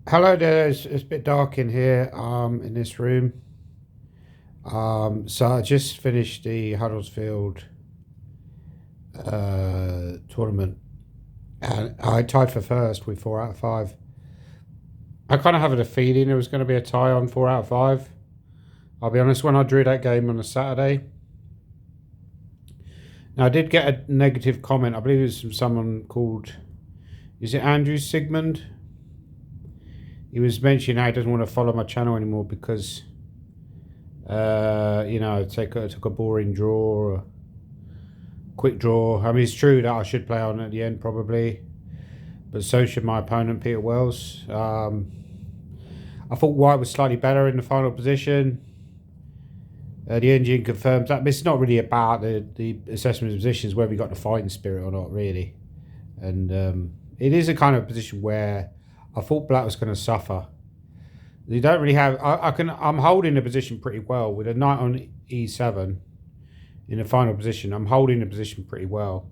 Hello there. It's a bit dark in here, in this room. So I just finished the Huddersfield tournament, and I tied for first with 4 out of 5. I kind of had a feeling there was going to be a tie on 4 out of 5. I'll be honest. When I drew that game on a Saturday, now I did get a negative comment. I believe it was from someone called, is it Andrew Sigmund? He was mentioning how he doesn't want to follow my channel anymore because took a boring draw, or a quick draw. I mean, it's true that I should play on at the end probably, but so should my opponent, Peter Wells. I thought White was slightly better in the final position. The engine confirms that, but it's not really about the assessment of positions, whether you got the fighting spirit or not, really. And it is a kind of position where I thought Black was going to suffer. You don't really have. I'm holding the position pretty well with a knight on e7 in the final position. I'm holding the position pretty well.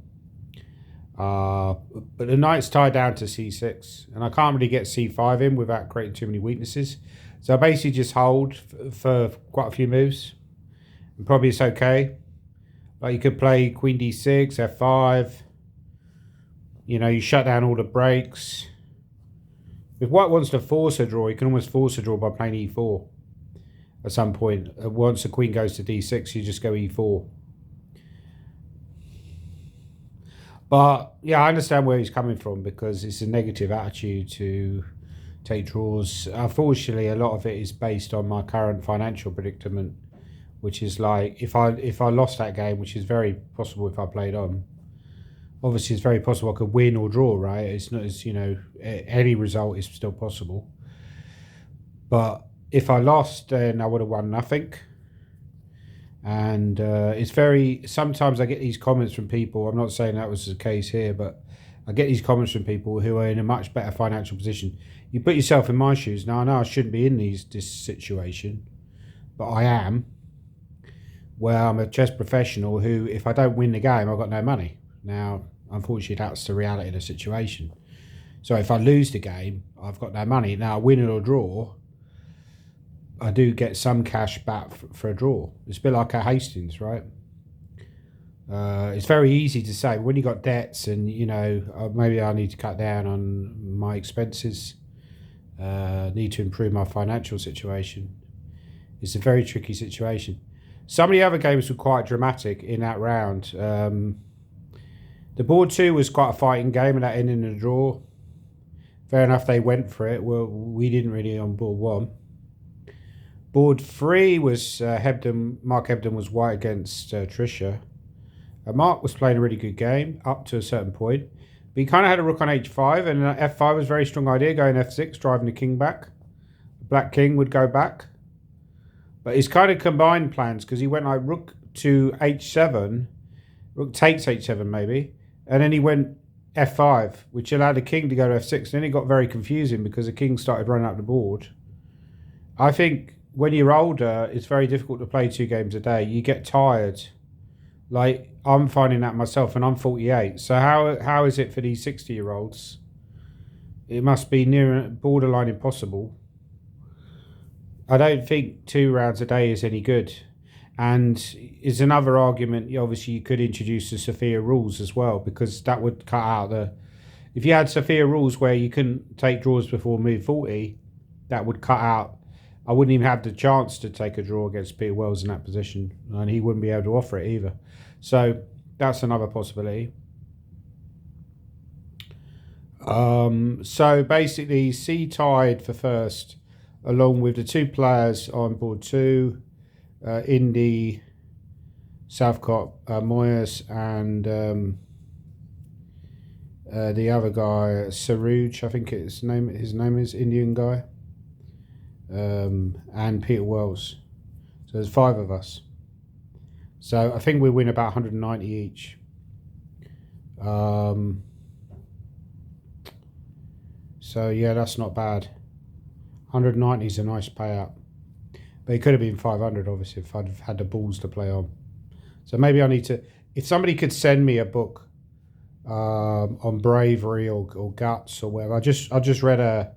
But the knight's tied down to c6, and I can't really get c5 in without creating too many weaknesses. So I basically just hold for quite a few moves, and probably it's okay. Like you could play queen d6, f5. You shut down all the breaks. If White wants to force a draw, he can almost force a draw by playing e4 at some point. Once the queen goes to d6, you just go e4. But yeah, I understand where he's coming from because it's a negative attitude to take draws. Unfortunately, a lot of it is based on my current financial predicament, which is like if I lost that game, which is very possible if I played on. Obviously, it's very possible I could win or draw, right? It's not as, any result is still possible. But if I lost, then I would have won nothing. And sometimes I get these comments from people. I'm not saying that was the case here, but I get these comments from people who are in a much better financial position. You put yourself in my shoes. Now, I know I shouldn't be in this situation, but I am. Where I'm a chess professional who, if I don't win the game, I've got no money. Now, unfortunately, that's the reality of the situation. So if I lose the game, I've got no money. Now, win it or draw, I do get some cash back for a draw. It's a bit like a Hastings, right? It's very easy to say when you got debts and, maybe I need to cut down on my expenses, need to improve my financial situation. It's a very tricky situation. Some of the other games were quite dramatic in that round. The board 2 was quite a fighting game and that ended in a draw. Fair enough, they went for it. Well, we didn't really on board 1. Board 3 was Mark Hebden was White against Tricia. Mark was playing a really good game up to a certain point. But he kind of had a rook on h5, and f5 was a very strong idea, going f6, driving the king back. The black king would go back. But he's kind of combined plans because he went like rook to h7, rook takes h7 maybe, and then he went f5, which allowed the king to go to f6. Then it got very confusing because the king started running up the board. I think when you're older, it's very difficult to play 2 games a day. You get tired. Like, I'm finding that myself, and I'm 48. So how is it for these 60-year-olds? It must be near borderline impossible. I don't think 2 rounds a day is any good. And is another argument, obviously you could introduce the Sophia rules as well, because that would cut out if you had Sophia rules where you couldn't take draws before move 40, that would cut out. I wouldn't even have the chance to take a draw against Peter Wells in that position, and he wouldn't be able to offer it either. So that's another possibility. So basically, C tied for first, along with the 2 players on board 2, Indy, Southcott, Moyes, and the other guy, Saruj, I think his name is, Indian guy, and Peter Wells. So there's 5 of us. So I think we win about 190 each. So yeah, that's not bad. 190 is a nice payout. But it could have been 500, obviously, if I'd have had the balls to play on. So maybe I need to... If somebody could send me a book on bravery or guts or whatever. I just read a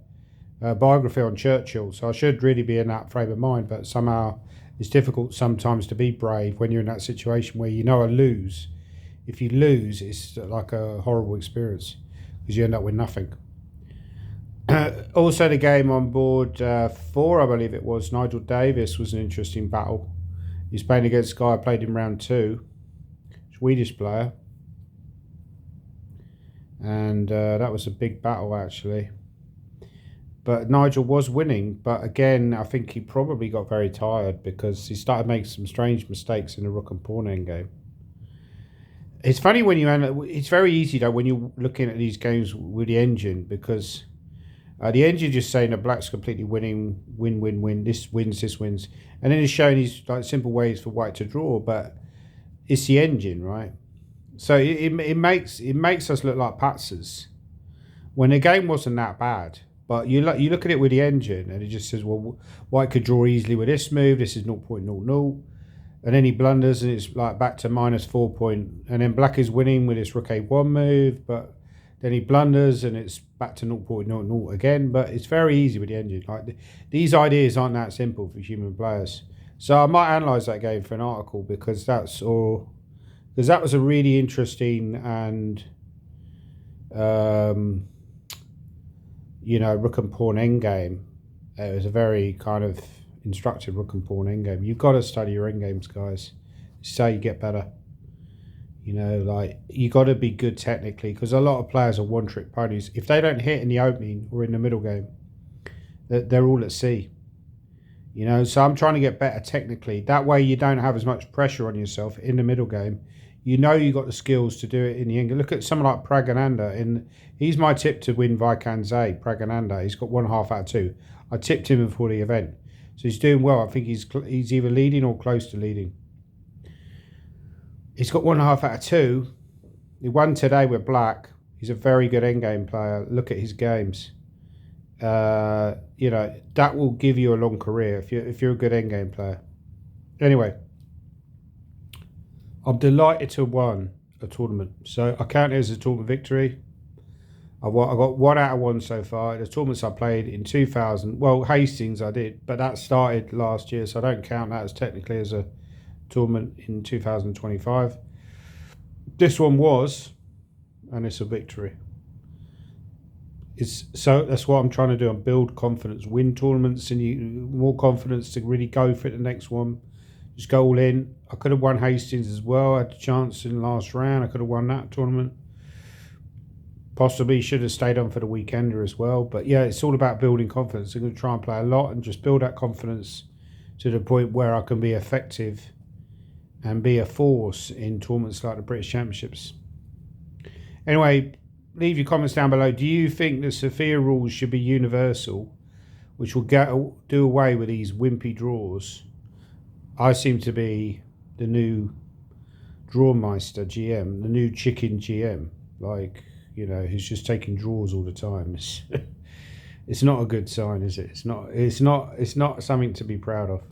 biography on Churchill, so I should really be in that frame of mind. But somehow it's difficult sometimes to be brave when you're in that situation where I lose. If you lose, it's like a horrible experience because you end up with nothing. Also, the game on board 4, I believe it was, Nigel Davis was an interesting battle. He's playing against a guy I played in round 2, Swedish player. And that was a big battle, actually. But Nigel was winning. But again, I think he probably got very tired because he started making some strange mistakes in the rook and pawn endgame. It's funny when it's very easy, though, when you're looking at these games with the engine because the engine just saying that black's completely winning, win. This wins. And then it's showing these like simple ways for white to draw. But it's the engine, right? So it makes us look like patzers when the game wasn't that bad. But you look at it with the engine and it just says, well, white could draw easily with this move. This is 0.00. And then he blunders and it's like back to -4 point. And then black is winning with his rook a1 move. But then he blunders and it's back to 0.00 again. But it's very easy with the engine. Like these ideas aren't that simple for human players. So I might analyse that game for an article because that was a really interesting and, rook and pawn endgame. It was a very kind of instructive rook and pawn endgame. You've got to study your endgames, guys. It's how you get better. You got to be good technically because a lot of players are one-trick ponies. If they don't hit in the opening or in the middle game, they're all at sea. So I'm trying to get better technically. That way you don't have as much pressure on yourself in the middle game. You got the skills to do it in the end. Look at someone like Pragananda. He's my tip to win Vaikanze, Pragananda. He's got 1.5 out of 2. I tipped him before the event. So he's doing well. I think he's either leading or close to leading. He's got 1.5 out of 2. He won today with black. He's a very good endgame player. Look at his games. That will give you a long career if you're a good endgame player. Anyway, I'm delighted to have won a tournament. So I count it as a tournament victory. I got 1 out of 1 so far. The tournaments I played in 2000, well, Hastings I did, but that started last year, so I don't count that as technically as a tournament in 2025. This one was, and it's a victory. So that's what I'm trying to do. I build confidence, win tournaments, and more confidence to really go for it the next one. Just go all in. I could have won Hastings as well. I had a chance in the last round. I could have won that tournament. Possibly should have stayed on for the weekender as well. But yeah, it's all about building confidence. I'm going to try and play a lot and just build that confidence to the point where I can be effective and be a force in tournaments like the British Championships. Anyway, leave your comments down below. Do you think the Sophia rules should be universal, which will do away with these wimpy draws? I seem to be the new Drawmeister GM, the new chicken GM, who's just taking draws all the time. It's not a good sign, is it? It's not something to be proud of.